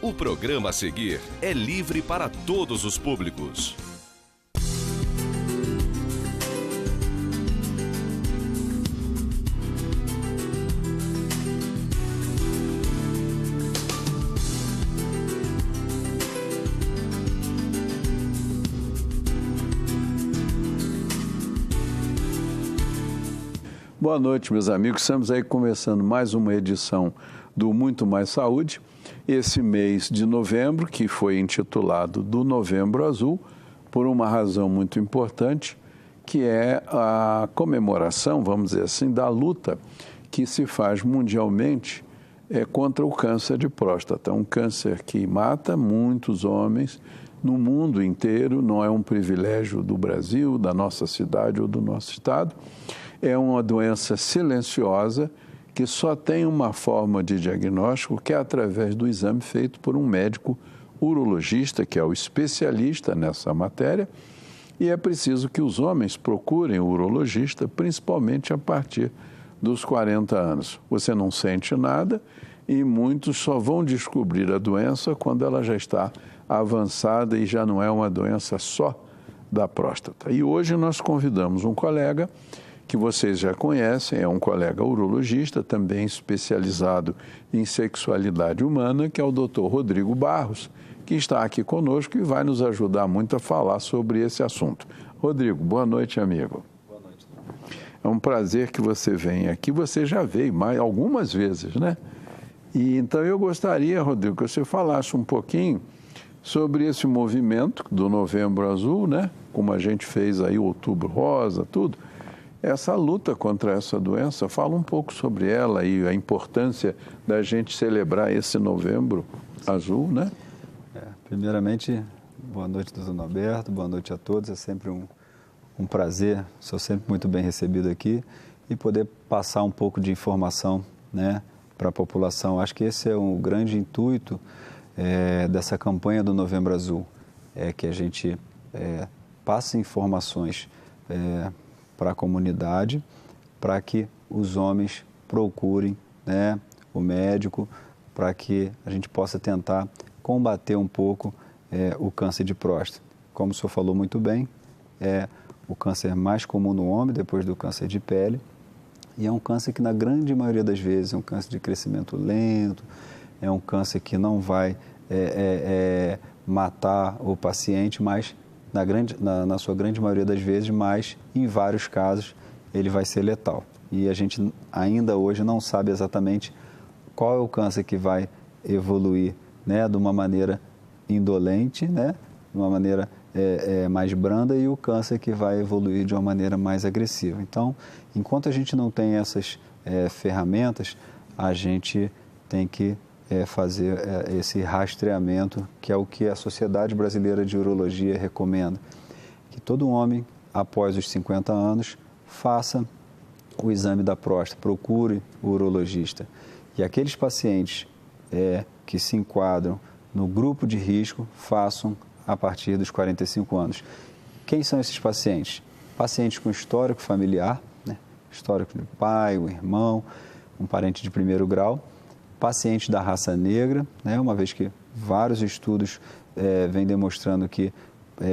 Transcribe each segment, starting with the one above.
O programa a seguir é livre para todos os públicos. Boa noite, meus amigos. Estamos aí começando mais uma edição do Muito Mais Saúde. Esse mês de novembro, que foi intitulado do Novembro Azul, por uma razão muito importante, que é a comemoração, vamos dizer assim, da luta que se faz mundialmente contra o câncer de próstata. Um câncer que mata muitos homens no mundo inteiro, não é um privilégio do Brasil, da nossa cidade ou do nosso estado. É uma doença silenciosa que só tem uma forma de diagnóstico, que é através do exame feito por um médico urologista, que é o especialista nessa matéria, e é preciso que os homens procurem o urologista, principalmente a partir dos 40 anos. Você não sente nada e muitos só vão descobrir a doença quando ela já está avançada e já não é uma doença só da próstata. E hoje nós convidamos um colega que vocês já conhecem, é um colega urologista, também especializado em sexualidade humana, que é o Dr. Rodrigo Barros, que está aqui conosco e vai nos ajudar muito a falar sobre esse assunto. Rodrigo, boa noite, amigo. Boa noite. É um prazer que você venha aqui. Você já veio algumas vezes, né? E então eu gostaria, Rodrigo, que você falasse um pouquinho sobre esse movimento do Novembro Azul, né? Como a gente fez aí o Outubro Rosa, tudo. Essa luta contra essa doença, fala um pouco sobre ela e a importância da gente celebrar esse Novembro Azul, né? Primeiramente, boa noite, doutor Norberto, boa noite a todos. É sempre um prazer, sou sempre muito bem recebido aqui e poder passar um pouco de informação, né, para a população. Acho que esse é um grande intuito dessa campanha do Novembro Azul, que a gente passe informações para a comunidade, para que os homens procurem, né, o médico, para que a gente possa tentar combater um pouco o câncer de próstata. Como o senhor falou muito bem, é o câncer mais comum no homem, depois do câncer de pele, e é um câncer que, na grande maioria das vezes, é um câncer de crescimento lento, é um câncer que não vai matar o paciente, mas na sua grande maioria das vezes, mas em vários casos ele vai ser letal. E a gente ainda hoje não sabe exatamente qual é o câncer que vai evoluir, né, de uma maneira indolente, né, de uma maneira mais branda, e o câncer que vai evoluir de uma maneira mais agressiva. Então, enquanto a gente não tem essas ferramentas, a gente tem que fazer esse rastreamento, que é o que a Sociedade Brasileira de Urologia recomenda, que todo homem, após os 50 anos, faça o exame da próstata, procure o urologista. E aqueles pacientes que se enquadram no grupo de risco, façam a partir dos 45 anos. Quem são esses pacientes? Pacientes com histórico familiar, né? Histórico do pai, o irmão, um parente de primeiro grau, pacientes da raça negra, né? Uma vez que vários estudos vêm demonstrando que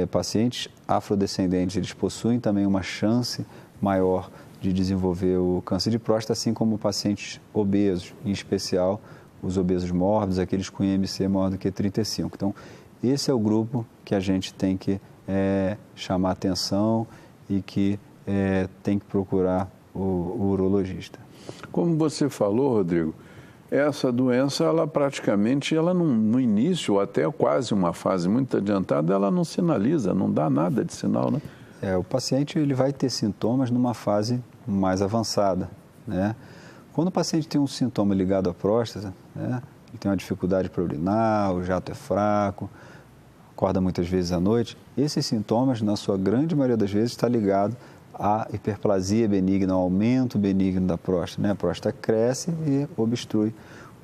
pacientes afrodescendentes, eles possuem também uma chance maior de desenvolver o câncer de próstata, assim como pacientes obesos, em especial os obesos mórbidos, aqueles com IMC maior do que 35. Então, esse é o grupo que a gente tem que chamar atenção e que tem que procurar o urologista. Como você falou, Rodrigo, essa doença, ela praticamente, no início, ou até quase uma fase muito adiantada, ela não sinaliza, não dá nada de sinal, né? O paciente ele vai ter sintomas numa fase mais avançada, né? Quando o paciente tem um sintoma ligado à próstata, né, ele tem uma dificuldade para urinar, o jato é fraco, acorda muitas vezes à noite, esses sintomas, na sua grande maioria das vezes, está ligado à hiperplasia benigna, ao aumento benigno da próstata, né? A próstata cresce e obstrui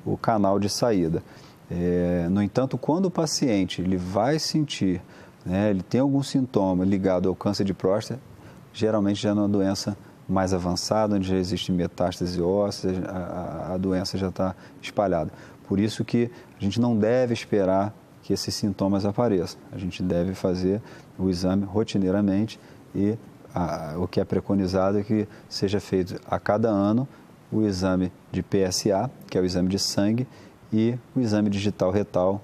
o canal de saída. No entanto, quando o paciente ele vai sentir né, ele tem algum sintoma ligado ao câncer de próstata, geralmente já é uma doença mais avançada, onde já existe metástase óssea, a doença já está espalhada. Por isso que a gente não deve esperar que esses sintomas apareçam. A gente deve fazer o exame rotineiramente e o que é preconizado é que seja feito a cada ano o exame de PSA, que é o exame de sangue, e o exame digital retal,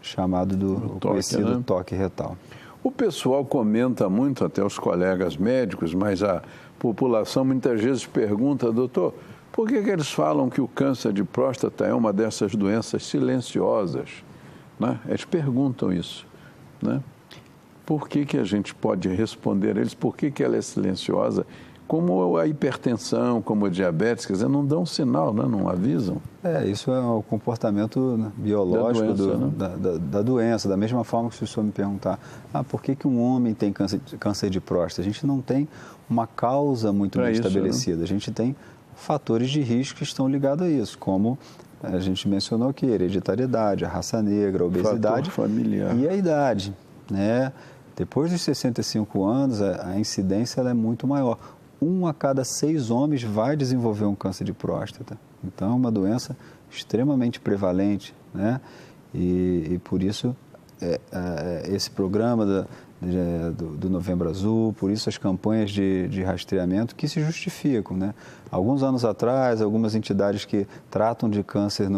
chamado do conhecido toque retal. O pessoal comenta muito, até os colegas médicos, mas a população muitas vezes pergunta, doutor, por que eles falam que o câncer de próstata é uma dessas doenças silenciosas? Né? Eles perguntam isso. Né? Por que a gente pode responder a eles por que ela é silenciosa? Como a hipertensão, como a diabetes, quer dizer, não dão sinal, né? Não avisam. Isso é o comportamento biológico da doença. Da mesma forma que se o senhor me perguntar, por que um homem tem câncer de próstata? A gente não tem uma causa muito bem estabelecida. A gente tem fatores de risco que estão ligados a isso, como a gente mencionou aqui, hereditariedade, a raça negra, a obesidade familiar e a idade. Né? Depois dos 65 anos, a incidência ela é muito maior. 1 a cada 6 homens vai desenvolver um câncer de próstata. Então, é uma doença extremamente prevalente, né? E por isso, esse programa do Novembro Azul, por isso as campanhas de rastreamento que se justificam, né? Alguns anos atrás, algumas entidades que tratam de câncer,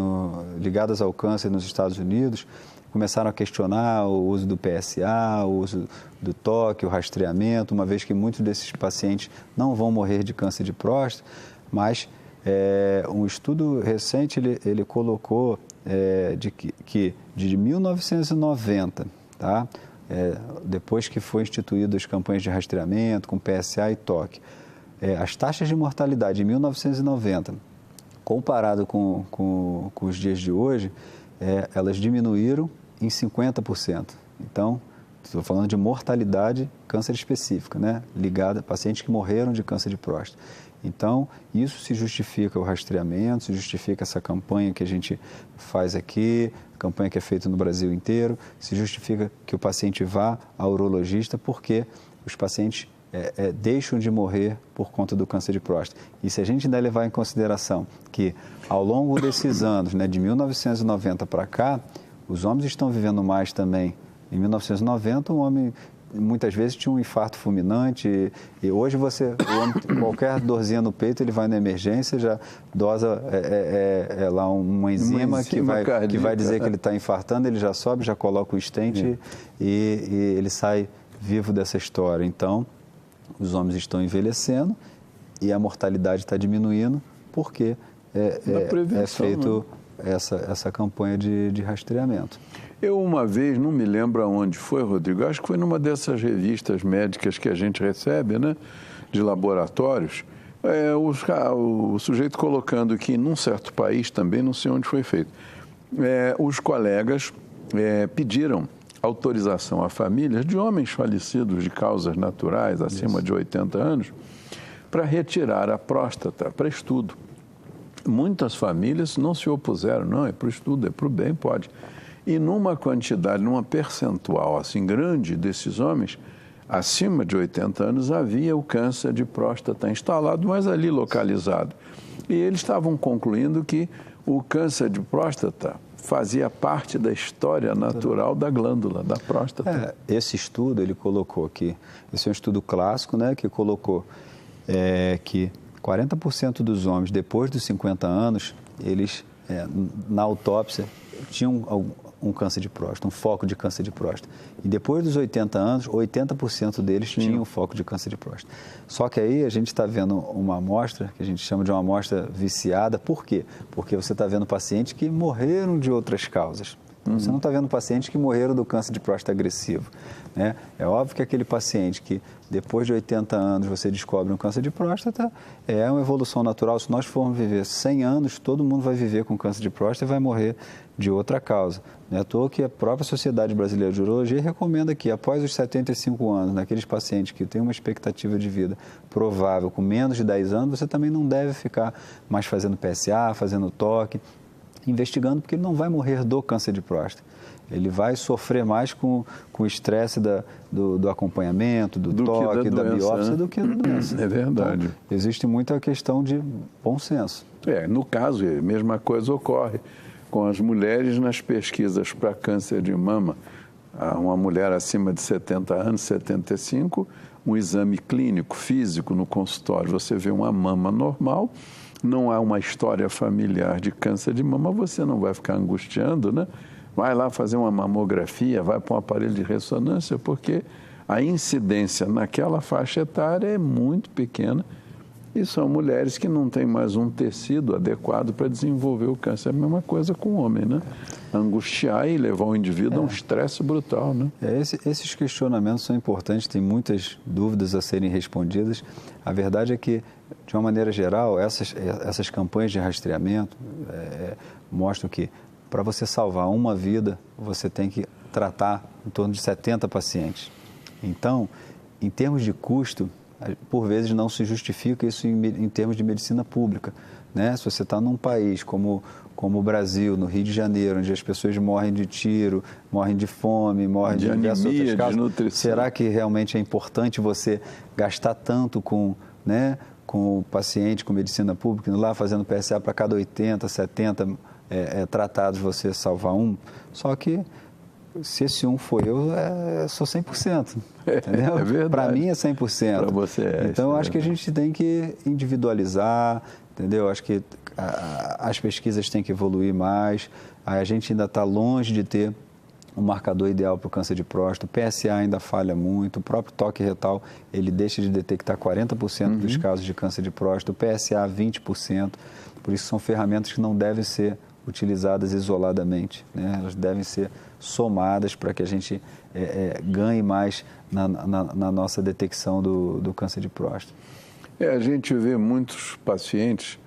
ligadas ao câncer nos Estados Unidos, começaram a questionar o uso do PSA, o uso do toque, o rastreamento, uma vez que muitos desses pacientes não vão morrer de câncer de próstata, mas um estudo recente ele colocou que de 1990, tá? Depois que foi instituídas as campanhas de rastreamento com PSA e toque, as taxas de mortalidade em 1990, comparado com os dias de hoje, elas diminuíram em 50%. Então, estou falando de mortalidade, câncer específica, né? Ligada a pacientes que morreram de câncer de próstata. Então, isso se justifica o rastreamento, se justifica essa campanha que a gente faz aqui, campanha que é feita no Brasil inteiro, se justifica que o paciente vá ao urologista, porque os pacientes deixam de morrer por conta do câncer de próstata. E se a gente ainda levar em consideração que, ao longo desses anos, né, de 1990 para cá, os homens estão vivendo mais também. Em 1990, o homem muitas vezes tinha um infarto fulminante e hoje o homem, qualquer dorzinha no peito, ele vai na emergência, já dosa lá uma enzima que vai dizer que ele está infartando, ele já sobe, já coloca o stent e ele sai vivo dessa história. Então, os homens estão envelhecendo e a mortalidade está diminuindo porque é feito essa campanha de rastreamento. Eu uma vez, não me lembro aonde foi, Rodrigo, acho que foi numa dessas revistas médicas que a gente recebe, né, de laboratórios, o sujeito colocando que num certo país também, não sei onde foi feito, os colegas pediram autorização a famílias de homens falecidos de causas naturais, acima de 80 anos, para retirar a próstata para estudo. Muitas famílias não se opuseram, não, é para o estudo, é para o bem, pode. E numa quantidade, numa percentual assim grande desses homens, acima de 80 anos, havia o câncer de próstata instalado, mas ali localizado. E eles estavam concluindo que o câncer de próstata fazia parte da história natural da glândula, da próstata. Esse estudo, ele colocou aqui, esse é um estudo clássico, né, que colocou que 40% dos homens, depois dos 50 anos, eles, na autópsia, tinham um câncer de próstata, um foco de câncer de próstata. E depois dos 80 anos, 80% deles tinham foco de câncer de próstata. Só que aí a gente está vendo uma amostra, que a gente chama de uma amostra viciada. Por quê? Porque você está vendo pacientes que morreram de outras causas. Você não está vendo pacientes que morreram do câncer de próstata agressivo. Né? É óbvio que aquele paciente que, depois de 80 anos, você descobre um câncer de próstata, é uma evolução natural. Se nós formos viver 100 anos, todo mundo vai viver com câncer de próstata e vai morrer de outra causa. Não é à toa que a própria Sociedade Brasileira de Urologia recomenda que, após os 75 anos, naqueles pacientes que têm uma expectativa de vida provável com menos de 10 anos, você também não deve ficar mais fazendo PSA, fazendo toque, investigando, porque ele não vai morrer do câncer de próstata. Ele vai sofrer mais com o estresse do acompanhamento, do toque, da biópsia, do que da doença. É verdade. Então, existe muita questão de bom senso. No caso, a mesma coisa ocorre com as mulheres nas pesquisas para câncer de mama. Uma mulher acima de 70 anos, 75, um exame clínico, físico no consultório, você vê uma mama normal, não há uma história familiar de câncer de mama, você não vai ficar angustiando, né? Vai lá fazer uma mamografia, vai para um aparelho de ressonância, porque a incidência naquela faixa etária é muito pequena e são mulheres que não têm mais um tecido adequado para desenvolver o câncer. É a mesma coisa com o homem, né? Angustiar e levar o indivíduo a um estresse brutal, né? Esses questionamentos são importantes, tem muitas dúvidas a serem respondidas. A verdade é que, de uma maneira geral, essas campanhas de rastreamento mostram que, para você salvar uma vida, você tem que tratar em torno de 70 pacientes. Então, em termos de custo, por vezes não se justifica isso em termos de medicina pública, né? Se você está num país como o Brasil, no Rio de Janeiro, onde as pessoas morrem de tiro, morrem de fome, morrem de diversas outras causas, de nutrição. Será que realmente é importante você gastar tanto com o paciente, com medicina pública, lá fazendo PSA para cada 80, 70 tratados, você salvar um? Só que, se esse um for eu, sou 100%, entendeu? É verdade. Para mim é 100%. Para você Então, acho que a gente tem que individualizar, entendeu? Acho que as pesquisas têm que evoluir mais. A gente ainda está longe de ter um marcador ideal para o câncer de próstata. O PSA ainda falha muito. O próprio toque retal, ele deixa de detectar 40% dos casos de câncer de próstata. O PSA, 20%. Por isso, são ferramentas que não devem ser utilizadas isoladamente, né? Elas devem ser somadas para que a gente ganhe mais na nossa detecção do câncer de próstata. A gente vê muitos pacientes,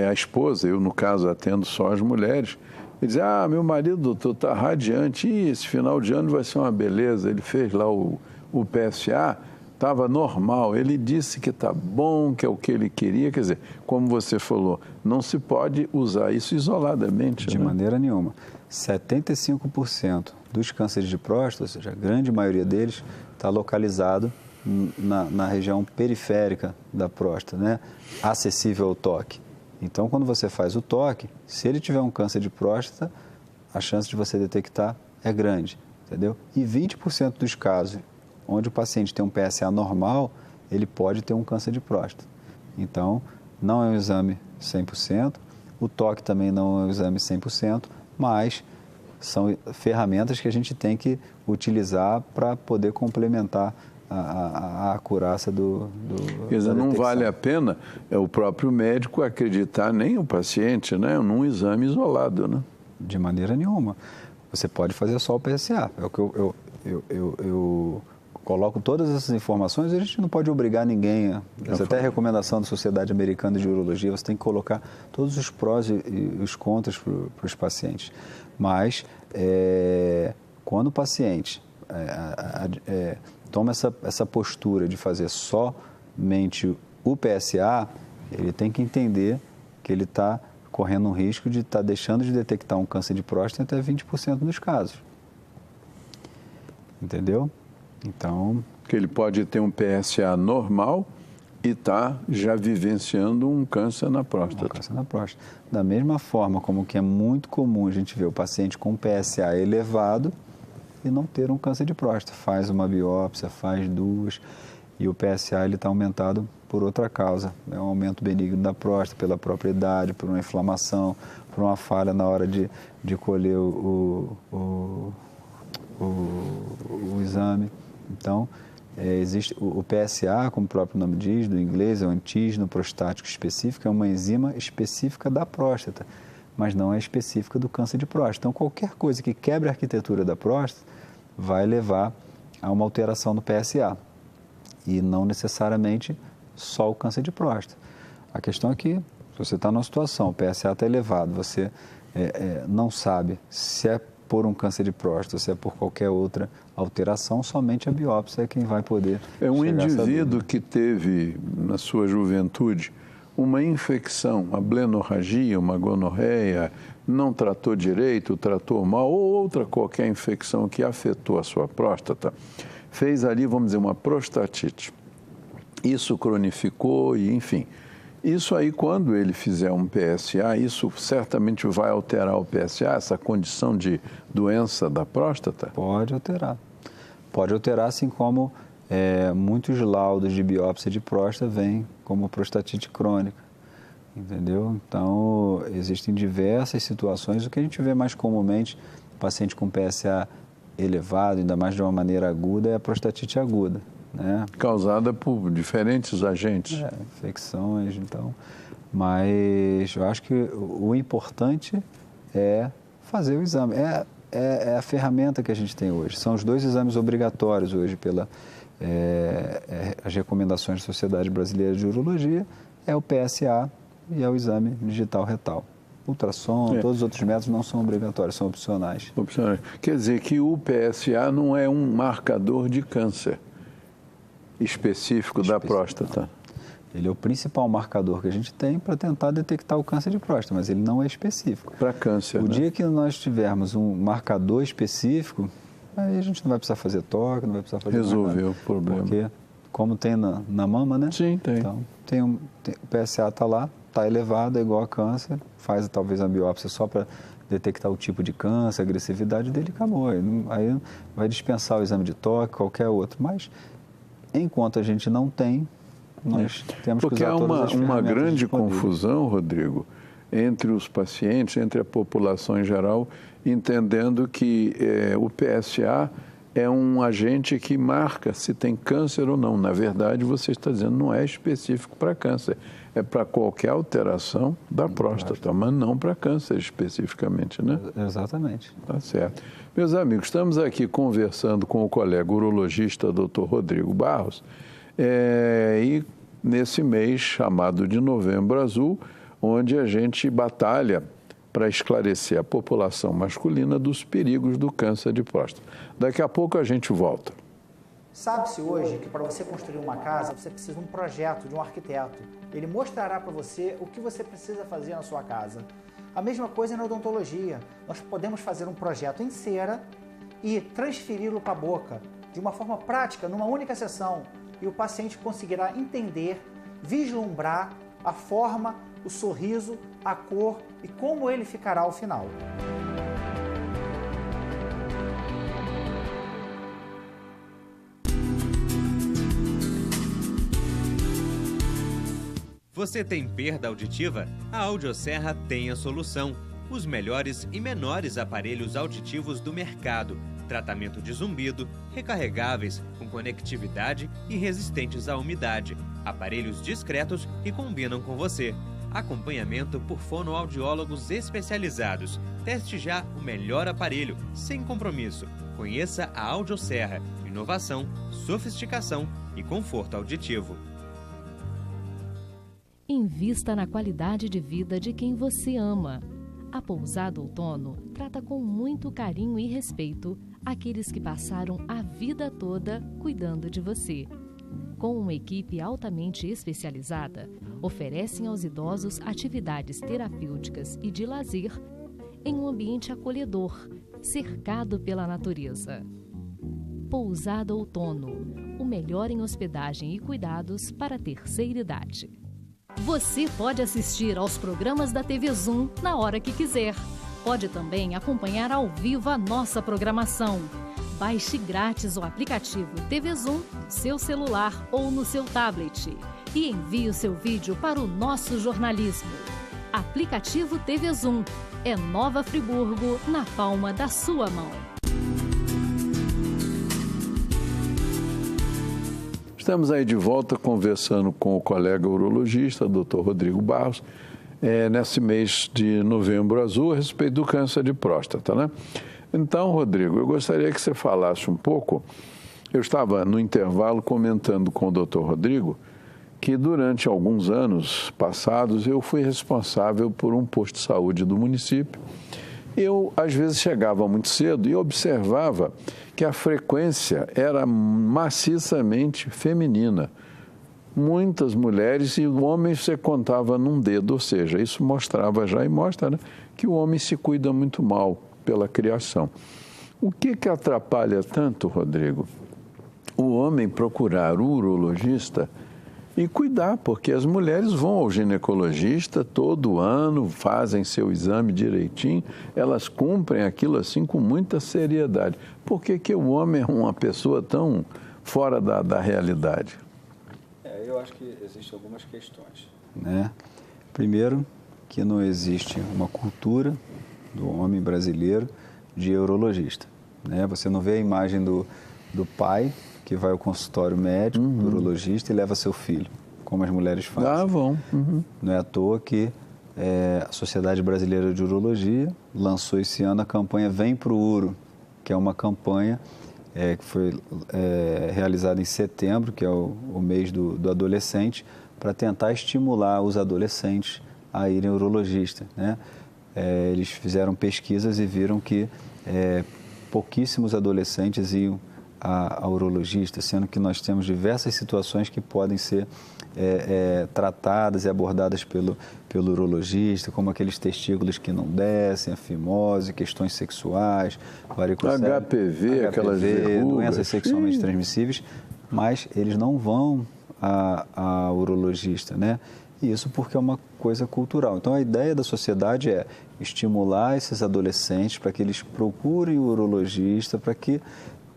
a esposa, eu no caso atendo só as mulheres, e diz, meu marido, doutor, está radiante, e esse final de ano vai ser uma beleza, ele fez lá o PSA, estava normal, ele disse que está bom, que é o que ele queria, quer dizer, como você falou, não se pode usar isso isoladamente. De maneira nenhuma. 75% dos cânceres de próstata, ou seja, a grande maioria deles, está localizado na região periférica da próstata, né? Acessível ao toque. Então, quando você faz o toque, se ele tiver um câncer de próstata, a chance de você detectar é grande, entendeu? E 20% dos casos onde o paciente tem um PSA normal, ele pode ter um câncer de próstata. Então, não é um exame 100%, o toque também não é um exame 100%, mas são ferramentas que a gente tem que utilizar para poder complementar a acurácia Quer dizer, não vale a pena o próprio médico acreditar nem o paciente, né, num exame isolado, né? De maneira nenhuma. Você pode fazer só o PSA. É o que eu coloco todas essas informações, a gente não pode obrigar ninguém. Essa até a recomendação da Sociedade Americana de Urologia, você tem que colocar todos os prós e os contras para os pacientes. Mas, quando o paciente toma essa postura de fazer somente o PSA, ele tem que entender que ele está correndo um risco de estar deixando de detectar um câncer de próstata até 20% dos casos. Entendeu? Então, que ele pode ter um PSA normal e está já vivenciando um câncer na próstata. Um câncer na próstata. Da mesma forma como que é muito comum a gente ver o paciente com PSA elevado e não ter um câncer de próstata. Faz uma biópsia, faz duas, e o PSA está aumentado por outra causa. É um aumento benigno da próstata, pela própria idade, por uma inflamação, por uma falha na hora de colher o exame. Então, existe o PSA, como o próprio nome diz, do inglês, é o antígeno prostático específico, é uma enzima específica da próstata, mas não é específica do câncer de próstata. Então, qualquer coisa que quebre a arquitetura da próstata vai levar a uma alteração no PSA, e não necessariamente só o câncer de próstata. A questão é que, se você está numa situação, o PSA está elevado, você não sabe se é por um câncer de próstata, se é por qualquer outra alteração, somente a biópsia é quem vai poder um indivíduo que teve, na sua juventude, uma infecção, uma blenorragia, uma gonorreia, não tratou direito, tratou mal, ou outra qualquer infecção que afetou a sua próstata, fez ali, vamos dizer, uma prostatite. Isso cronificou e, enfim, isso aí, quando ele fizer um PSA, isso certamente vai alterar o PSA, essa condição de doença da próstata? Pode alterar. Pode alterar, assim como muitos laudos de biópsia de próstata vêm como prostatite crônica, entendeu? Então, existem diversas situações. O que a gente vê mais comumente, paciente com PSA elevado, ainda mais de uma maneira aguda, é a prostatite aguda, né? Causada por diferentes agentes. Infecções, então. Mas eu acho que o importante é fazer o exame. É a ferramenta que a gente tem hoje. São os 2 exames obrigatórios hoje pela as recomendações da Sociedade Brasileira de Urologia, é o PSA e é o exame digital retal. Ultrassom, todos os outros métodos não são obrigatórios, são opcionais. Opcionais. Quer dizer que o PSA não é um marcador de câncer específico da próstata. Ele é o principal marcador que a gente tem para tentar detectar o câncer de próstata, mas ele não é específico. Para câncer, O dia que nós tivermos um marcador específico, aí a gente não vai precisar fazer toque, não vai precisar fazer Resolveu o problema. Porque, como tem na mama, né? Sim, tem. Então, o PSA está lá, está elevado, é igual a câncer, faz talvez a biópsia só para detectar o tipo de câncer, a agressividade dele, acabou. Aí vai dispensar o exame de toque, qualquer outro. Mas, enquanto a gente não tem, nós temos que usar todas as ferramentas uma grande disponíveis. confusão, Rodrigo, entre os pacientes, entre a população em geral, entendendo que o PSA é um agente que marca se tem câncer ou não. Na verdade, você está dizendo, não é específico para câncer. É para qualquer alteração da próstata, mas não para câncer especificamente, né? Exatamente. Tá certo. Meus amigos, estamos aqui conversando com o colega urologista Dr. Rodrigo Barros, e nesse mês chamado de Novembro Azul, onde a gente batalha para esclarecer a população masculina dos perigos do câncer de próstata. Daqui a pouco a gente volta. Sabe-se hoje que para você construir uma casa, você precisa de um projeto, de um arquiteto. Ele mostrará para você o que você precisa fazer na sua casa. A mesma coisa na odontologia. Nós podemos fazer um projeto em cera e transferi-lo para a boca, de uma forma prática, numa única sessão. E o paciente conseguirá entender, vislumbrar a forma, o sorriso, a cor e como ele ficará ao final. Você tem perda auditiva? A Audioserra tem a solução. Os melhores e menores aparelhos auditivos do mercado. Tratamento de zumbido, recarregáveis, com conectividade e resistentes à umidade. Aparelhos discretos que combinam com você. Acompanhamento por fonoaudiólogos especializados. Teste já o melhor aparelho, sem compromisso. Conheça a Audioserra. Inovação, sofisticação e conforto auditivo. Invista na qualidade de vida de quem você ama. A Pousada Outono trata com muito carinho e respeito aqueles que passaram a vida toda cuidando de você. Com uma equipe altamente especializada, oferecem aos idosos atividades terapêuticas e de lazer em um ambiente acolhedor, cercado pela natureza. Pousada Outono, o melhor em hospedagem e cuidados para a terceira idade. Você pode assistir aos programas da TV Zoom na hora que quiser. Pode também acompanhar ao vivo a nossa programação. Baixe grátis o aplicativo TV Zoom no seu celular ou no seu tablet e envie o seu vídeo para o nosso jornalismo. Aplicativo TV Zoom é Nova Friburgo na palma da sua mão. Estamos aí de volta conversando com o colega urologista, Dr. Rodrigo Barros, nesse mês de Novembro Azul, a respeito do câncer de próstata, né? Então, Rodrigo, eu gostaria que você falasse um pouco. Eu estava no intervalo comentando com o Dr. Rodrigo que durante alguns anos passados eu fui responsável por um posto de saúde do município. Eu, às vezes, chegava muito cedo e observava que a frequência era maciçamente feminina. muitas mulheres, e o homem você contava num dedo, ou seja, isso mostrava já e mostra, né, que o homem se cuida muito mal pela criação. O que atrapalha tanto, Rodrigo, o homem procurar o urologista e cuidar, porque as mulheres vão ao ginecologista todo ano, fazem seu exame direitinho, elas cumprem aquilo assim com muita seriedade. Por que o homem é uma pessoa tão fora da realidade? Eu acho que existem algumas questões, né? Primeiro, que não existe uma cultura do homem brasileiro de urologista, né? Você não vê a imagem do pai que vai ao consultório médico, do urologista, e leva seu filho, como as mulheres fazem. Vão. Não é à toa que a Sociedade Brasileira de Urologia lançou esse ano a campanha Vem Pro Uro, que é uma campanha que foi realizada em setembro, que é o mês do adolescente, para tentar estimular os adolescentes a irem ao urologista, né? Eles fizeram pesquisas e viram que pouquíssimos adolescentes iam ao urologista, sendo que nós temos diversas situações que podem ser tratadas e abordadas pelo urologista, como aqueles testículos que não descem, a fimose, questões sexuais, varicocele, HPV, aquelas verrugas, doenças sexualmente transmissíveis, mas eles não vão ao urologista, né? E isso porque é uma coisa cultural. Então, a ideia da sociedade é estimular esses adolescentes para que eles procurem o urologista, para que,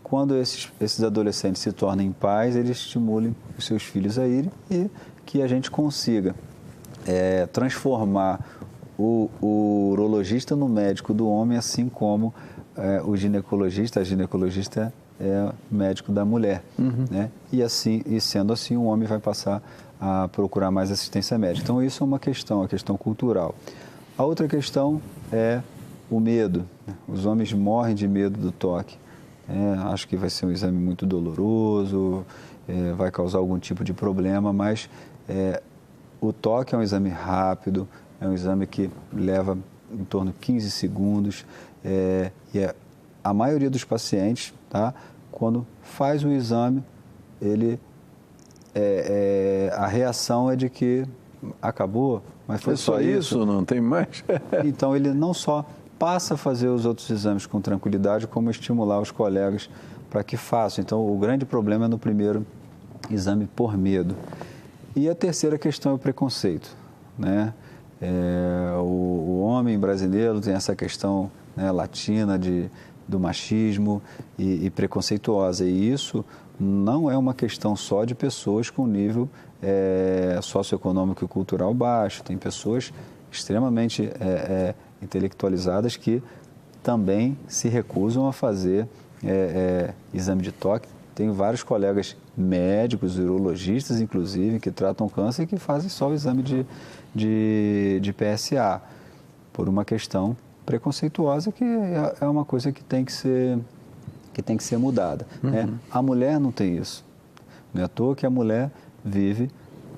quando esses adolescentes se tornem pais, eles estimulem os seus filhos a irem e que a gente consiga transformar o urologista no médico do homem, assim como a ginecologista é médico da mulher, né? E sendo assim, o homem vai passar a procurar mais assistência médica. Então, isso é uma questão cultural. A outra questão é o medo. Os homens morrem de medo do toque. Acho que vai ser um exame muito doloroso, vai causar algum tipo de problema, mas o toque é um exame rápido, é um exame que leva em torno de 15 segundos, e a maioria dos pacientes, tá, quando faz o exame, a reação é de que acabou, mas foi só isso, não tem mais? Então, ele não só passa a fazer os outros exames com tranquilidade, como estimular os colegas para que façam. Então, o grande problema é no primeiro exame por medo. E a terceira questão é o preconceito, né? O homem brasileiro tem essa questão, né, latina do machismo e preconceituosa, e isso não é uma questão só de pessoas com nível socioeconômico e cultural baixo. Tem pessoas extremamente intelectualizadas que também se recusam a fazer exame de toque. Tenho vários colegas médicos, urologistas, inclusive, que tratam câncer e que fazem só o exame de PSA, por uma questão preconceituosa, que é uma coisa que tem que ser mudada. Né? A mulher não tem isso. Não é à toa que a mulher vive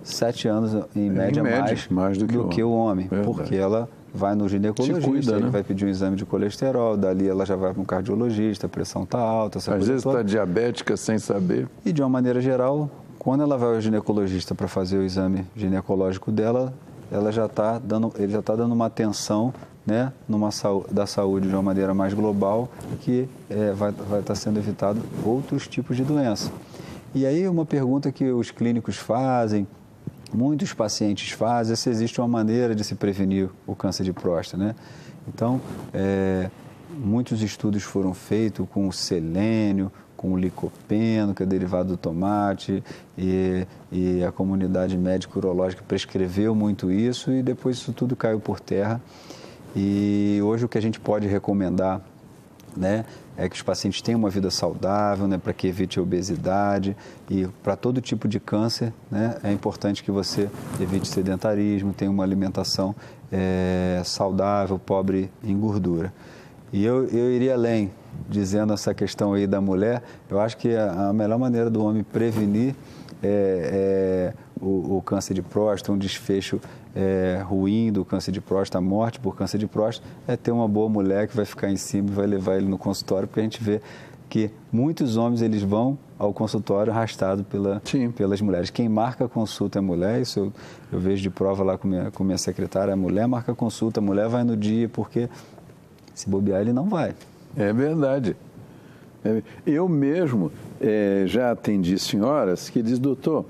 7 anos, em média, mais do que o homem. Verdade. Porque ela vai no ginecologista, ele vai pedir um exame de colesterol, dali ela já vai para um cardiologista, a pressão está alta, essa coisa toda. Às vezes está diabética sem saber. E, de uma maneira geral, quando ela vai ao ginecologista para fazer o exame ginecológico dela, ele já está dando uma atenção, né, da saúde de uma maneira mais global, que vai estar sendo evitado outros tipos de doença. E aí, uma pergunta que os clínicos fazem, muitos pacientes fazem, é se existe uma maneira de se prevenir o câncer de próstata, né? Então, muitos estudos foram feitos com o selênio, com o licopeno, que é derivado do tomate, e a comunidade médico-urológica prescreveu muito isso, e depois isso tudo caiu por terra. E hoje o que a gente pode recomendar, né, é que os pacientes tenham uma vida saudável, né, para que evite a obesidade, e para todo tipo de câncer, né, é importante que você evite sedentarismo, tenha uma alimentação saudável, pobre em gordura. E eu iria além, dizendo essa questão aí da mulher. Eu acho que a melhor maneira do homem prevenir o câncer de próstata, um desfecho ruim do câncer de próstata, a morte por câncer de próstata, é ter uma boa mulher que vai ficar em cima e vai levar ele no consultório, porque a gente vê que muitos homens eles vão ao consultório arrastado pelas mulheres. Quem marca a consulta é a mulher, isso eu vejo de prova lá com minha secretária, a mulher marca a consulta, a mulher vai no dia, porque se bobear ele não vai. É verdade. Eu mesmo já atendi senhoras que dizem, doutor,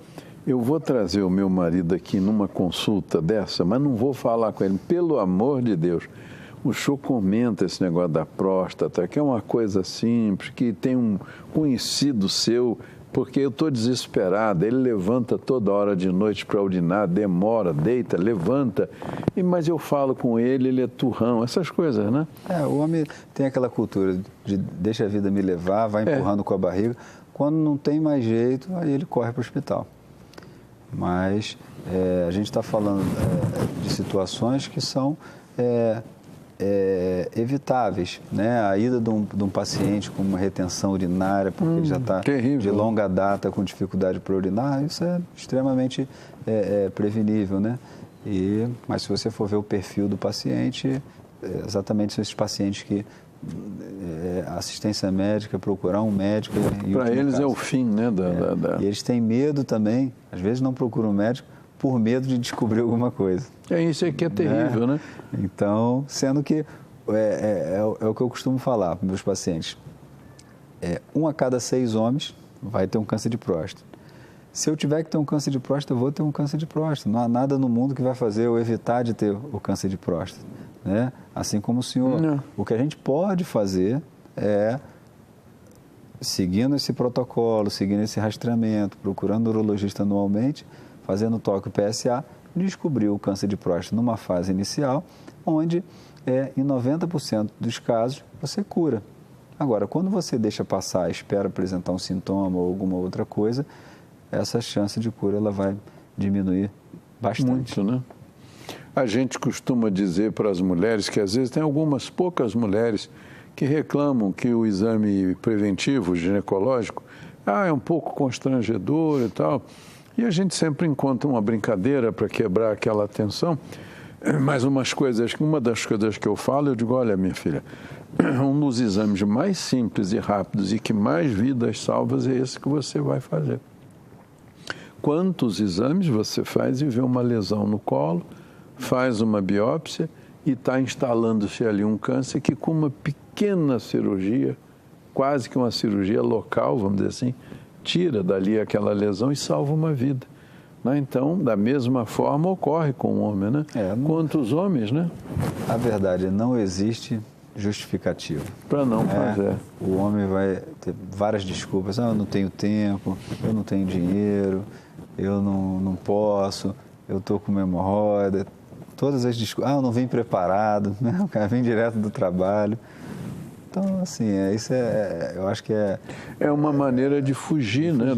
eu vou trazer o meu marido aqui numa consulta dessa, mas não vou falar com ele, pelo amor de Deus. O senhor comenta esse negócio da próstata, que é uma coisa simples, que tem um conhecido seu, porque eu estou desesperado, ele levanta toda hora de noite para urinar, demora, deita, levanta, mas eu falo com ele, ele é turrão, essas coisas, né? O homem tem aquela cultura de deixa a vida me levar, vai empurrando com a barriga, quando não tem mais jeito, aí ele corre para o hospital. Mas a gente está falando de situações que são evitáveis, né? A ida de um paciente com uma retenção urinária, porque ele já está de longa data com dificuldade para urinar, isso é extremamente prevenível, né? Mas se você for ver o perfil do paciente, exatamente são esses pacientes que assistência médica, procurar um médico. Para eles é o fim, né? E eles têm medo também, às vezes não procuram um médico por medo de descobrir alguma coisa. Isso aqui é terrível, né? Então, sendo que é o que eu costumo falar para meus pacientes. 1 a cada 6 homens vai ter um câncer de próstata. Se eu tiver que ter um câncer de próstata, eu vou ter um câncer de próstata. Não há nada no mundo que vai fazer eu evitar de ter o câncer de próstata, né? Assim como o senhor. Não. O que a gente pode fazer é, seguindo esse protocolo, seguindo esse rastreamento, procurando o urologista anualmente, fazendo toque PSA, descobrir o câncer de próstata numa fase inicial, onde em 90% dos casos você cura. Agora, quando você deixa passar, espera apresentar um sintoma ou alguma outra coisa, essa chance de cura ela vai diminuir bastante. Muito, né? A gente costuma dizer para as mulheres que às vezes tem algumas poucas mulheres que reclamam que o exame preventivo ginecológico é um pouco constrangedor e tal. E a gente sempre encontra uma brincadeira para quebrar aquela tensão. Mas uma das coisas que eu falo, eu digo, olha, minha filha, um dos exames mais simples e rápidos e que mais vidas salvas é esse que você vai fazer. Quantos exames você faz e vê uma lesão no colo, faz uma biópsia e está instalando-se ali um câncer que com uma pequena cirurgia, quase que uma cirurgia local, vamos dizer assim, tira dali aquela lesão e salva uma vida. Né? Então, da mesma forma, ocorre com o homem, né? Quantos homens, né? A verdade, não existe justificativa. Para não fazer. O homem vai ter várias desculpas. Eu não tenho tempo, eu não tenho dinheiro, eu não posso, eu estou com uma hemorroida. Todas as desculpas. Eu não venho preparado, né? O cara vem direto do trabalho. Então, assim, eu acho que é uma maneira de fugir, né,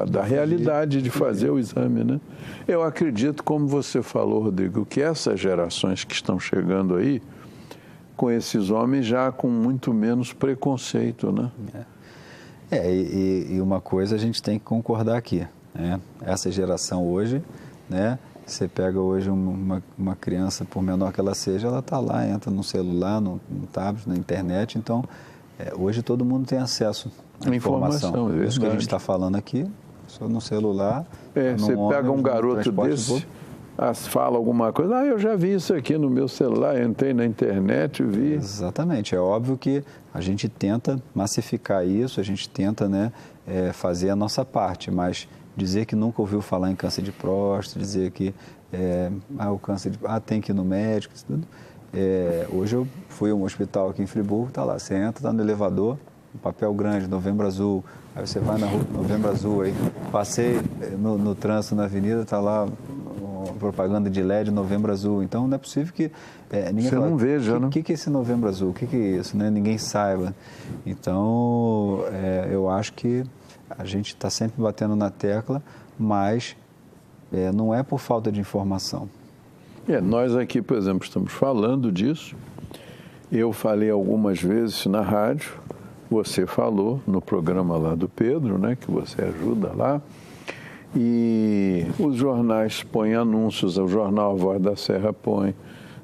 da realidade de fazer o exame, né? Eu acredito, como você falou, Rodrigo, que essas gerações que estão chegando aí, com esses homens já com muito menos preconceito, né? E uma coisa a gente tem que concordar aqui, né? Essa geração hoje, né? Você pega hoje uma criança, por menor que ela seja, ela está lá, entra no celular, no tablet, na internet. Então, hoje todo mundo tem acesso à informação. Isso que a gente está falando aqui, só no celular. Você pega um garoto desse, fala alguma coisa, eu já vi isso aqui no meu celular, entrei na internet e vi. Exatamente. É óbvio que a gente tenta massificar isso, a gente tenta, né, fazer a nossa parte, mas dizer que nunca ouviu falar em câncer de próstata, dizer que o câncer tem que ir no médico, isso tudo. Hoje eu fui a um hospital aqui em Friburgo, está lá, você entra, está no elevador, um papel grande, Novembro Azul, aí você vai na rua, Novembro Azul, aí passei no trânsito na avenida, está lá propaganda de LED, Novembro Azul. Então não é possível que ninguém você não veja, né? O que é esse Novembro Azul? O que é isso? Né? Ninguém saiba. Então eu acho que a gente está sempre batendo na tecla, mas não é por falta de informação. Nós aqui, por exemplo, estamos falando disso. Eu falei algumas vezes na rádio, você falou no programa lá do Pedro, né, que você ajuda lá, e os jornais põem anúncios, o jornal A Voz da Serra põe,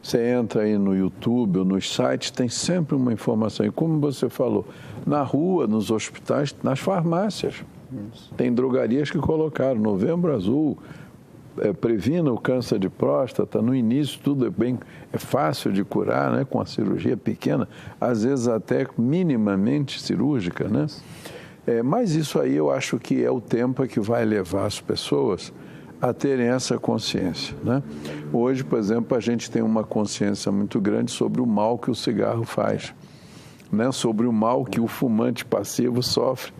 Você entra aí no YouTube ou nos sites, tem sempre uma informação. E como você falou, na rua, nos hospitais, nas farmácias. Isso. Tem drogarias que colocaram Novembro Azul, previna o câncer de próstata. No início tudo é fácil de curar, né, com a cirurgia pequena, às vezes até minimamente cirúrgica, né? Mas isso aí eu acho que é o tempo que vai levar as pessoas a terem essa consciência, né? Hoje, por exemplo, a gente tem uma consciência muito grande sobre o mal que o cigarro faz, né? Sobre o mal que o fumante passivo sofre.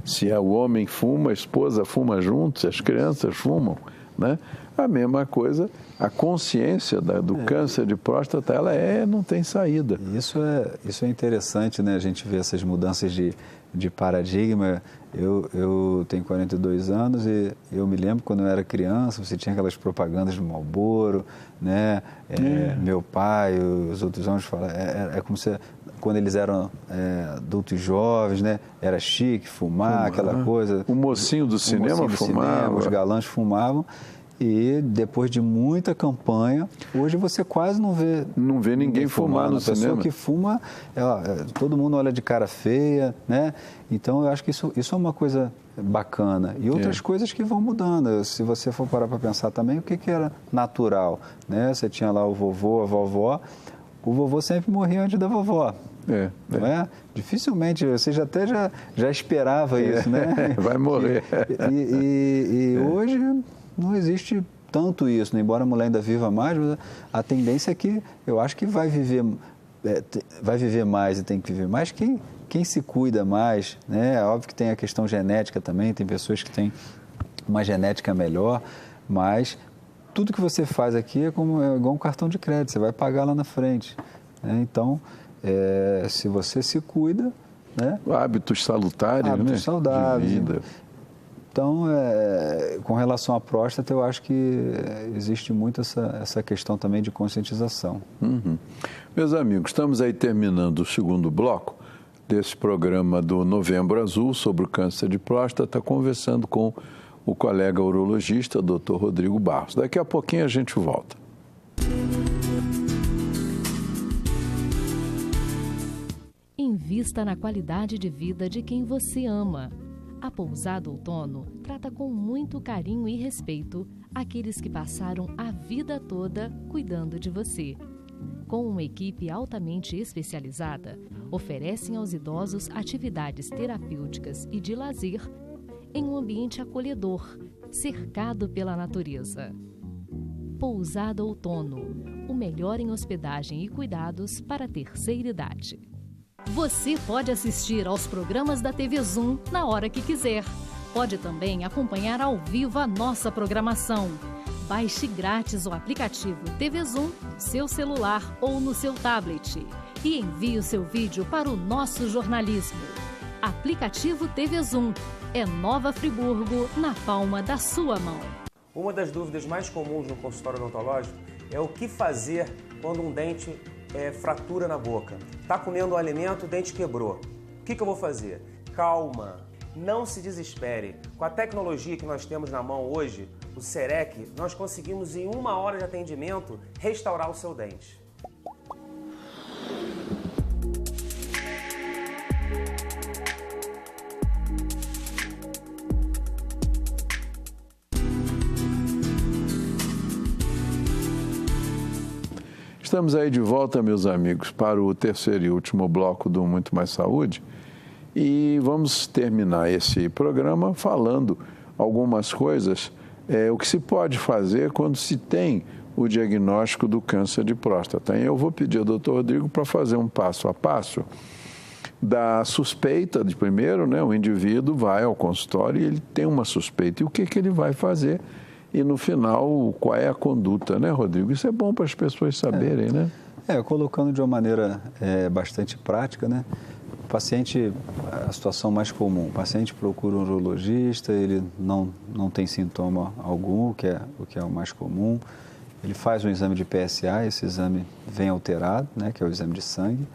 Se o homem fuma, a esposa fuma junto, se as crianças fumam, né? A mesma coisa, a consciência do câncer de próstata, ela não tem saída. Isso é interessante, né? A gente vê essas mudanças de paradigma. Eu tenho 42 anos e eu me lembro quando eu era criança, você tinha aquelas propagandas do Marlboro, né? Meu pai, os outros homens falavam, como se quando eles eram adultos jovens, né? Era chique fumar, aquela coisa. O mocinho do cinema fumava. Os galãs fumavam. E depois de muita campanha, hoje você quase não vê ninguém fumar no cinema. A pessoa que fuma, todo mundo olha de cara feia, né? Então eu acho que isso é uma coisa bacana. E outras coisas que vão mudando. Se você for parar para pensar também, o que era natural, né? Você tinha lá o vovô, a vovó. O vovô sempre morria antes da vovó. Não é? Dificilmente, você já esperava isso, né? Vai morrer. E hoje não existe tanto isso, né? Embora a mulher ainda viva mais, mas a tendência é que eu acho que vai viver mais e tem que viver mais quem se cuida mais, né? É óbvio que tem a questão genética também, tem pessoas que têm uma genética melhor, mas tudo que você faz aqui é igual um cartão de crédito, você vai pagar lá na frente, né? Então, se você se cuida, né? Hábitos salutares, né? Saudáveis, de vida. Então, com relação à próstata, eu acho que existe muito essa questão também de conscientização. Uhum. Meus amigos, estamos aí terminando o segundo bloco desse programa do Novembro Azul sobre o câncer de próstata, conversando com o colega urologista, Dr. Rodrigo Barros. Daqui a pouquinho a gente volta. Invista na qualidade de vida de quem você ama. A Pousada Outono trata com muito carinho e respeito aqueles que passaram a vida toda cuidando de você. Com uma equipe altamente especializada, oferecem aos idosos atividades terapêuticas e de lazer em um ambiente acolhedor, cercado pela natureza. Pousada Outono, o melhor em hospedagem e cuidados para a terceira idade. Você pode assistir aos programas da TV Zoom na hora que quiser. Pode também acompanhar ao vivo a nossa programação. Baixe grátis o aplicativo TV Zoom no seu celular ou no seu tablet e envie o seu vídeo para o nosso jornalismo. Aplicativo TV Zoom é Nova Friburgo na palma da sua mão. Uma das dúvidas mais comuns no consultório odontológico é o que fazer quando um dente fratura na boca. Tá comendo um alimento, o dente quebrou. O que eu vou fazer? Calma, não se desespere. Com a tecnologia que nós temos na mão hoje, o CEREC, nós conseguimos em 1 hora de atendimento restaurar o seu dente. Estamos aí de volta, meus amigos, para o terceiro e último bloco do Muito Mais Saúde e vamos terminar esse programa falando algumas coisas, o que se pode fazer quando se tem o diagnóstico do câncer de próstata. Eu vou pedir ao Dr. Rodrigo para fazer um passo a passo da suspeita de primeiro, né? O indivíduo vai ao consultório e ele tem uma suspeita. E o que ele vai fazer? E no final, qual é a conduta, né, Rodrigo? Isso é bom para as pessoas saberem, né? Colocando de uma maneira bastante prática, né? O paciente, a situação mais comum, o paciente procura um urologista, ele não tem sintoma algum, o que é o mais comum. Ele faz um exame de PSA, esse exame vem alterado, né, que é o exame de sangue,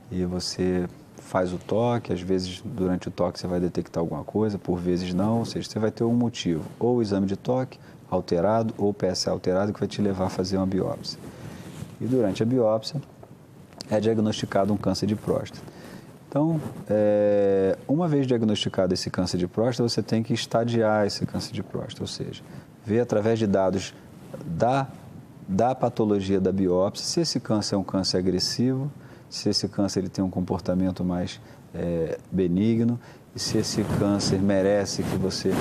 e você faz o toque, às vezes durante o toque você vai detectar alguma coisa, por vezes não, ou seja, você vai ter um motivo, ou o exame de toque alterado, ou o PSA alterado, que vai te levar a fazer uma biópsia. e durante a biópsia é diagnosticado um câncer de próstata. Então, uma vez diagnosticado esse câncer de próstata, você tem que estadiar esse câncer de próstata, ou seja, ver através de dados da patologia da biópsia se esse câncer é um câncer agressivo, se esse câncer ele tem um comportamento mais benigno, e se esse câncer merece que você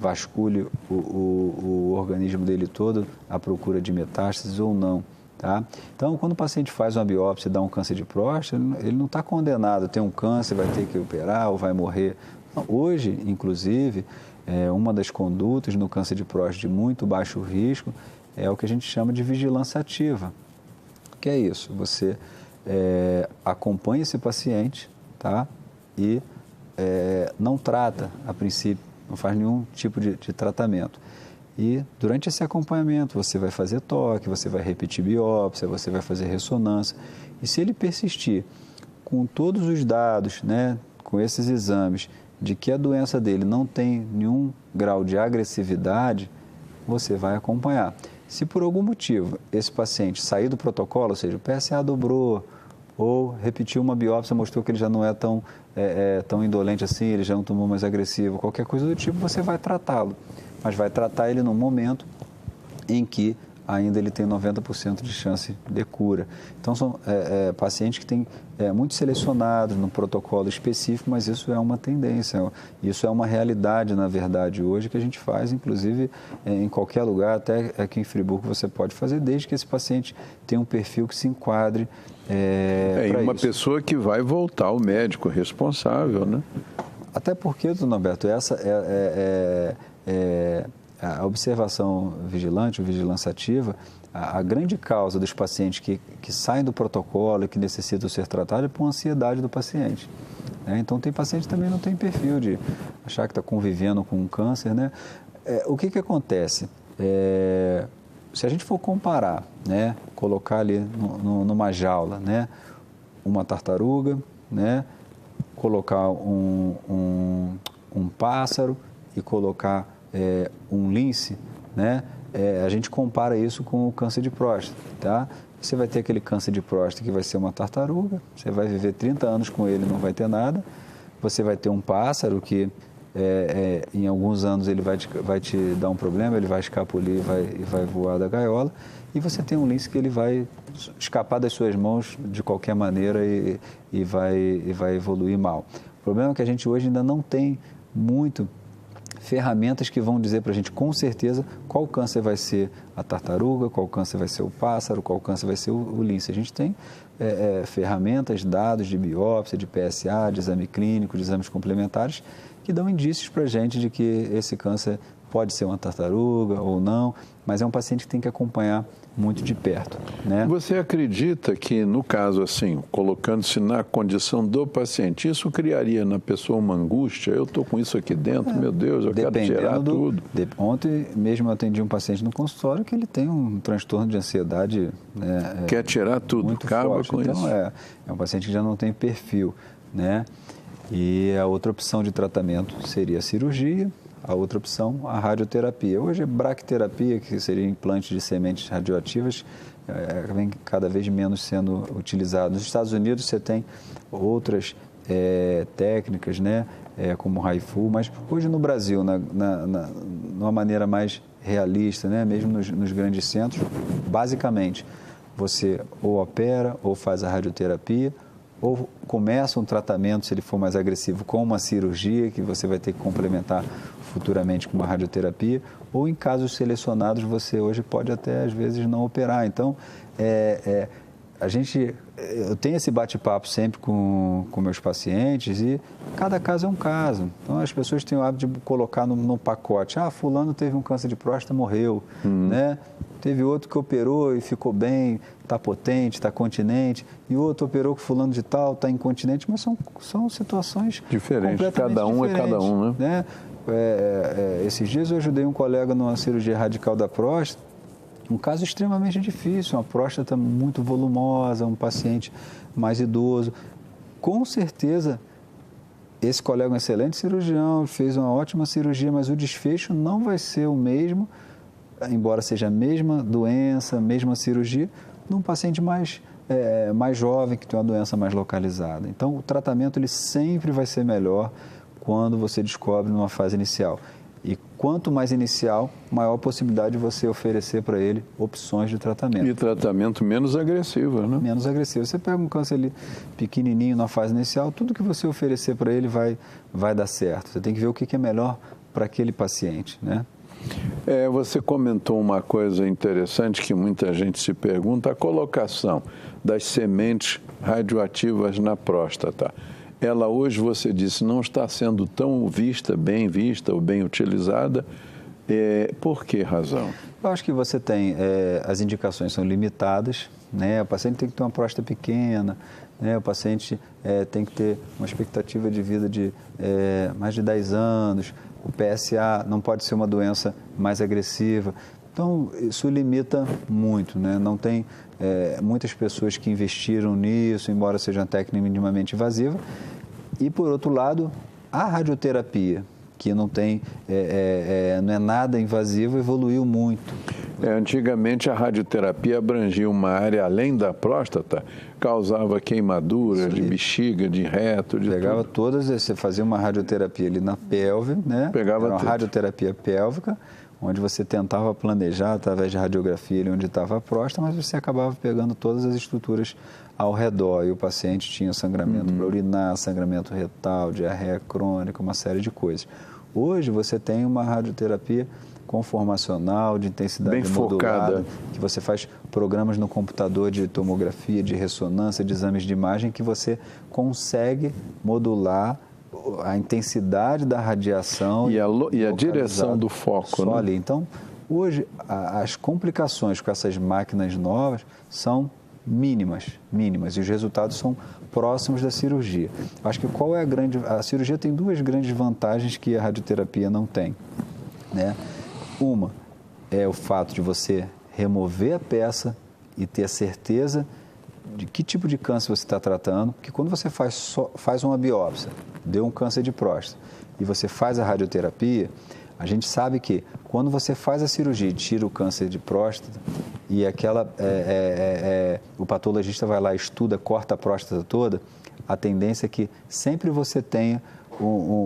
vasculhe o organismo dele todo à procura de metástases ou não. Tá? Então, quando o paciente faz uma biópsia e dá um câncer de próstata, ele não está condenado a ter um câncer, vai ter que operar ou vai morrer. Hoje, inclusive, uma das condutas no câncer de próstata de muito baixo risco é o que a gente chama de vigilância ativa. O que é isso? Você acompanha esse paciente, tá? E não trata, a princípio, não faz nenhum tipo de tratamento. E durante esse acompanhamento você vai fazer toque, você vai repetir biópsia, você vai fazer ressonância. E se ele persistir com todos os dados, né, com esses exames, de que a doença dele não tem nenhum grau de agressividade, você vai acompanhar. Se por algum motivo esse paciente sair do protocolo, ou seja, o PSA dobrou, ou repetiu uma biópsia, mostrou que ele já não é tão indolente assim, ele já é um tumor mais agressivo, qualquer coisa do tipo, você vai tratá-lo. Mas vai tratar ele num momento em que ainda ele tem 90% de chance de cura. Então, são pacientes que têm muito selecionados no protocolo específico, mas isso é uma tendência, isso é uma realidade, na verdade, hoje, que a gente faz, inclusive, em qualquer lugar, até aqui em Friburgo você pode fazer, desde que esse paciente tenha um perfil que se enquadre e uma pessoa que vai voltar ao médico responsável, né? Até porque, doutor Norberto, essa a observação vigilante, ou vigilância ativa, a grande causa dos pacientes que saem do protocolo e que necessitam ser tratados é por ansiedade do paciente. Né? Então, tem paciente que também não tem perfil de achar que está convivendo com um câncer. Né? O que acontece? Se a gente for comparar, né, colocar ali numa jaula, né, uma tartaruga, né, colocar um pássaro e colocar um lince, né? A gente compara isso com o câncer de próstata, tá? Você vai ter aquele câncer de próstata que vai ser uma tartaruga, você vai viver 30 anos com ele, não vai ter nada. Você vai ter um pássaro que em alguns anos ele vai te dar um problema, ele vai escapulir e vai voar da gaiola. E você tem um lince que ele vai escapar das suas mãos de qualquer maneira e vai evoluir mal. O problema é que a gente hoje ainda não tem muito ferramentas que vão dizer para a gente com certeza qual câncer vai ser a tartaruga, qual câncer vai ser o pássaro, qual câncer vai ser o lince. A gente tem ferramentas, dados de biópsia, de PSA, de exame clínico, de exames complementares, que dão indícios para a gente de que esse câncer pode ser uma tartaruga ou não, mas é um paciente que tem que acompanhar muito de perto, né? Você acredita que, no caso assim, colocando-se na condição do paciente, isso criaria na pessoa uma angústia? Eu estou com isso aqui dentro, meu Deus, eu quero tirar tudo. Ontem mesmo eu atendi um paciente no consultório que ele tem um transtorno de ansiedade. Quer tirar tudo, acaba com então, isso. É um paciente que já não tem perfil, né? E a outra opção de tratamento seria a cirurgia. A outra opção, a radioterapia. Hoje a braquiterapia, que seria implante de sementes radioativas, vem cada vez menos sendo utilizado. Nos Estados Unidos você tem outras técnicas, né, como o HIFU, mas hoje no Brasil, numa maneira mais realista, né, mesmo nos grandes centros, basicamente você ou opera ou faz a radioterapia, ou começa um tratamento, se ele for mais agressivo, com uma cirurgia, que você vai ter que complementar futuramente com uma radioterapia, ou em casos selecionados você hoje pode até às vezes não operar. Então, eu tenho esse bate-papo sempre com meus pacientes e cada caso é um caso. Então, as pessoas têm o hábito de colocar no pacote, fulano teve um câncer de próstata, morreu, né? Teve outro que operou e ficou bem, está potente, está continente, e outro operou com fulano de tal, está incontinente, mas são situações diferentes, cada um diferentes, é cada um, né? Esses dias eu ajudei um colega numa cirurgia radical da próstata, um caso extremamente difícil, uma próstata muito volumosa, um paciente mais idoso. Com certeza, esse colega é um excelente cirurgião, fez uma ótima cirurgia, mas o desfecho não vai ser o mesmo, embora seja a mesma doença, a mesma cirurgia, num paciente mais jovem, que tem uma doença mais localizada. Então, o tratamento ele sempre vai ser melhor quando você descobre numa fase inicial. E quanto mais inicial, maior a possibilidade de você oferecer para ele opções de tratamento. E tratamento menos agressivo, né? Menos agressivo. Você pega um câncer ali pequenininho na fase inicial, tudo que você oferecer para ele vai dar certo. Você tem que ver o que é melhor para aquele paciente, né? Você comentou uma coisa interessante que muita gente se pergunta, a colocação das sementes radioativas na próstata. Ela hoje, você disse, não está sendo tão bem vista ou bem utilizada. Por que razão? Eu acho que você tem, as indicações são limitadas, né? O paciente tem que ter uma próstata pequena, né? O paciente tem que ter uma expectativa de vida de mais de 10 anos, o PSA não pode ser uma doença mais agressiva. Então, isso limita muito, né? Não tem muitas pessoas que investiram nisso, embora seja uma técnica minimamente invasiva. E, por outro lado, a radioterapia, que não é nada invasivo, evoluiu muito. Antigamente, a radioterapia abrangia uma área além da próstata, causava queimaduras de bexiga, de reto, de Pegava tudo. todas, você fazia uma radioterapia ali na pelve, né? Pegava Era uma tudo. radioterapia pélvica, onde você tentava planejar através de radiografia ali onde estava a próstata, mas você acabava pegando todas as estruturas ao redor e o paciente tinha sangramento para urinar, sangramento retal, diarreia crônica, uma série de coisas. Hoje você tem uma radioterapia conformacional, de intensidade bem modulada, focada, que você faz programas no computador de tomografia, de ressonância, de exames de imagem, que você consegue modular a intensidade da radiação e a direção do foco. Só né? ali. Então, hoje, as complicações com essas máquinas novas são mínimas, e os resultados são próximos da cirurgia. Acho que a cirurgia tem duas grandes vantagens que a radioterapia não tem, né? Uma é o fato de você remover a peça e ter a certeza de que tipo de câncer você está tratando, porque quando você faz uma biópsia, deu um câncer de próstata, e você faz a radioterapia, a gente sabe que quando você faz a cirurgia e tira o câncer de próstata, e o patologista vai lá, estuda, corta a próstata toda, a tendência é que sempre você tenha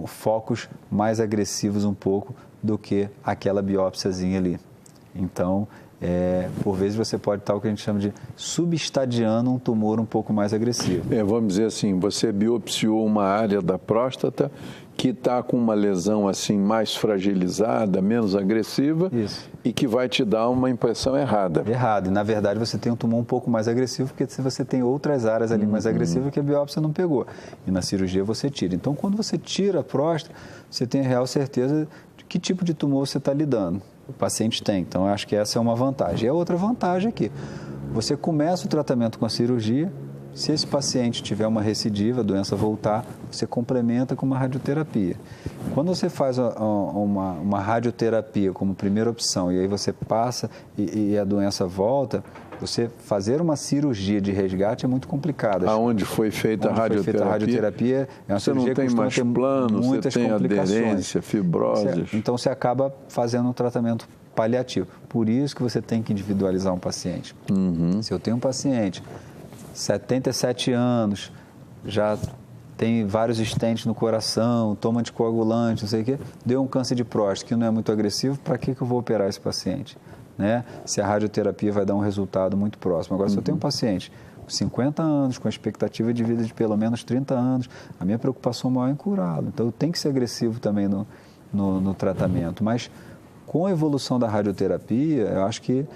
focos mais agressivos um pouco do que aquela biópsiazinha ali. Então, por vezes você pode estar o que a gente chama de subestadiando um tumor um pouco mais agressivo. Vamos dizer assim, você biopsiou uma área da próstata que está com uma lesão assim mais fragilizada, menos agressiva. Isso. E que vai te dar uma impressão errada. Errado. E, na verdade, você tem um tumor um pouco mais agressivo, porque você tem outras áreas ali mais agressivas que a biópsia não pegou. E na cirurgia você tira. Então, quando você tira a próstata, você tem a real certeza de que tipo de tumor você está lidando. O paciente tem. Então, eu acho que essa é uma vantagem. E a outra vantagem é que você começa o tratamento com a cirurgia. Se esse paciente tiver uma recidiva, a doença voltar, você complementa com uma radioterapia. Quando você faz uma radioterapia como primeira opção e aí você passa e a doença volta, você fazer uma cirurgia de resgate é muito complicado. Aonde foi feita a radioterapia, é uma você não tem mais plano, você tem aderência, fibrose. Então você acaba fazendo um tratamento paliativo. Por isso que você tem que individualizar um paciente. Se eu tenho um paciente 77 anos, já tem vários stents no coração, toma anticoagulante, não sei o quê, deu um câncer de próstata que não é muito agressivo, para que eu vou operar esse paciente? Né? Se a radioterapia vai dar um resultado muito próximo. Agora, se eu tenho um paciente com 50 anos, com expectativa de vida de pelo menos 30 anos, a minha preocupação maior é em curá-lo. Então, eu tenho que ser agressivo também no tratamento. Mas, com a evolução da radioterapia, eu acho que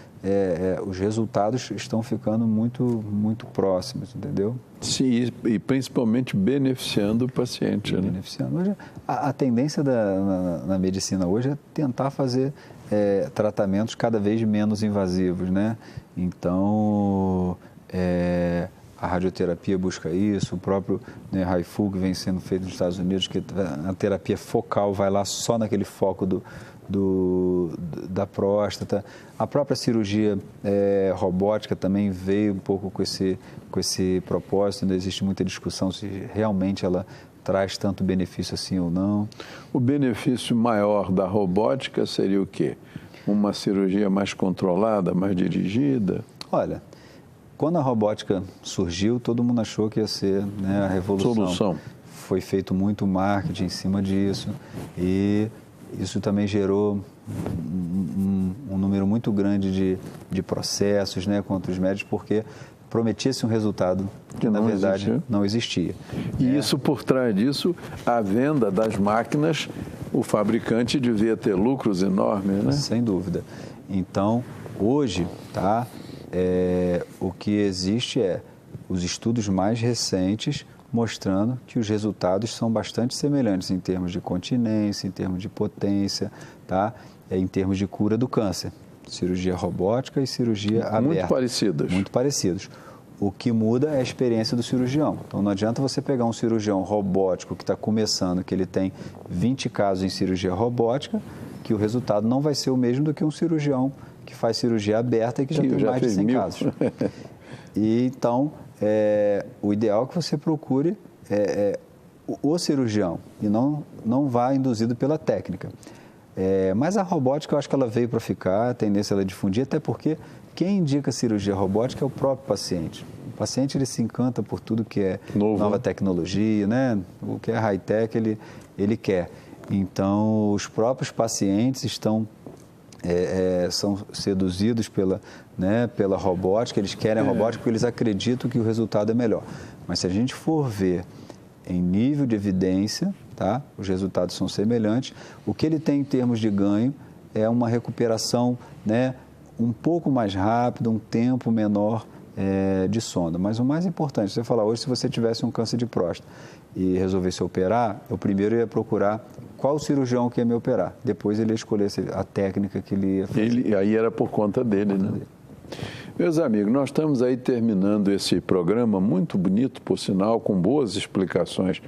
os resultados estão ficando muito, muito próximos, entendeu? Sim, e principalmente beneficiando o paciente. Beneficiando. Hoje, a tendência na medicina hoje é tentar fazer tratamentos cada vez menos invasivos, né? Então, a radioterapia busca isso, o próprio HIFU que vem sendo feito nos Estados Unidos, que a terapia focal vai lá só naquele foco da próstata. A própria cirurgia robótica também veio um pouco com esse propósito. Ainda existe muita discussão se realmente ela traz tanto benefício assim ou não. O benefício maior da robótica seria o quê? Uma cirurgia mais controlada, mais dirigida? Olha, quando a robótica surgiu, todo mundo achou que ia ser, né, a revolução. Solução. Foi feito muito marketing em cima disso e isso também gerou um número muito grande de processos, né, contra os médicos, porque prometia-se um resultado que, na verdade, não existia. E isso, por trás disso, a venda das máquinas, o fabricante devia ter lucros enormes, né? Sem dúvida. Então, hoje, tá, o que existe os estudos mais recentes mostrando que os resultados são bastante semelhantes em termos de continência, em termos de potência, tá, em termos de cura do câncer. Cirurgia robótica e cirurgia aberta. Muito parecidas. Muito parecidos. O que muda é a experiência do cirurgião. Então, não adianta você pegar um cirurgião robótico que está começando, que ele tem 20 casos em cirurgia robótica, que o resultado não vai ser o mesmo do que um cirurgião que faz cirurgia aberta e que já tem mais de 100 casos. E, então, o ideal é que você procure o cirurgião e não vá induzido pela técnica. Mas a robótica, eu acho que ela veio para ficar, a tendência é difundir, até porque quem indica cirurgia robótica é o próprio paciente. O paciente, ele se encanta por tudo que é nova tecnologia, né? O que é high-tech, ele quer. Então, os próprios pacientes são seduzidos pela robótica, eles querem a robótica porque eles acreditam que o resultado é melhor. Mas se a gente for ver em nível de evidência, tá? Os resultados são semelhantes. O que ele tem em termos de ganho é uma recuperação, né, um pouco mais rápida, um tempo menor de sonda. Mas o mais importante, você falar hoje, se você tivesse um câncer de próstata e resolvesse operar, eu primeiro ia procurar qual cirurgião que ia me operar. Depois ele ia escolher a técnica que ele ia fazer. Aí era por conta dele, né? Meus amigos, nós estamos aí terminando esse programa muito bonito, por sinal, com boas explicações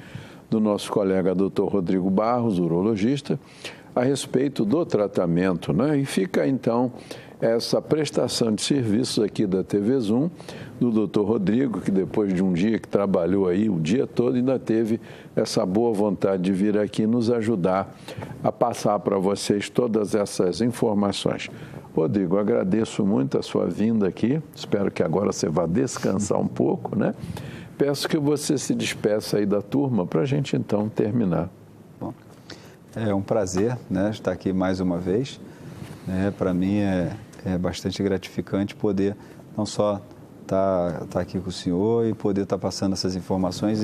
do nosso colega Dr. Rodrigo Barros, urologista, a respeito do tratamento, né? E fica, então, essa prestação de serviços aqui da TV Zoom, do Dr. Rodrigo, que depois de um dia que trabalhou aí o dia todo, ainda teve essa boa vontade de vir aqui nos ajudar a passar para vocês todas essas informações. Rodrigo, agradeço muito a sua vinda aqui, espero que agora você vá descansar um pouco, né? Peço que você se despeça aí da turma para a gente, então, terminar. Bom, é um prazer, né, estar aqui mais uma vez. Para mim é bastante gratificante poder não só estar aqui com o senhor e poder estar passando essas informações,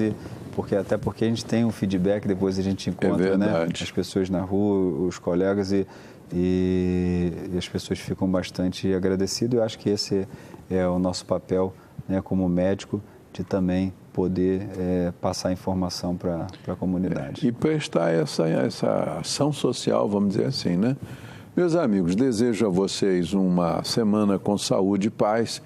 até porque a gente tem um feedback, depois a gente encontra, né, as pessoas na rua, os colegas, e as pessoas ficam bastante agradecidas. Eu acho que esse é o nosso papel, né, como médico, de também poder passar informação para a comunidade. E prestar essa ação social, vamos dizer assim, né? Meus amigos, desejo a vocês uma semana com saúde e paz.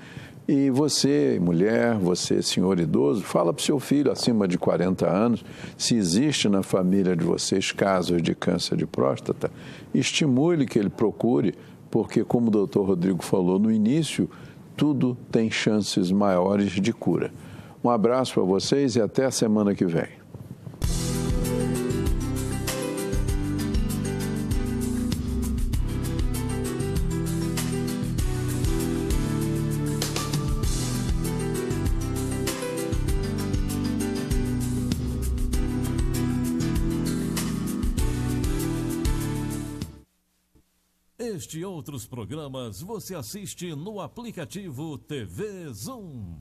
E você, mulher, você, senhor idoso, fala para o seu filho acima de 40 anos, se existe na família de vocês casos de câncer de próstata, estimule que ele procure, porque, como o doutor Rodrigo falou no início, tudo tem chances maiores de cura. Um abraço para vocês e até a semana que vem. Este e outros programas você assiste no aplicativo TV Zoom.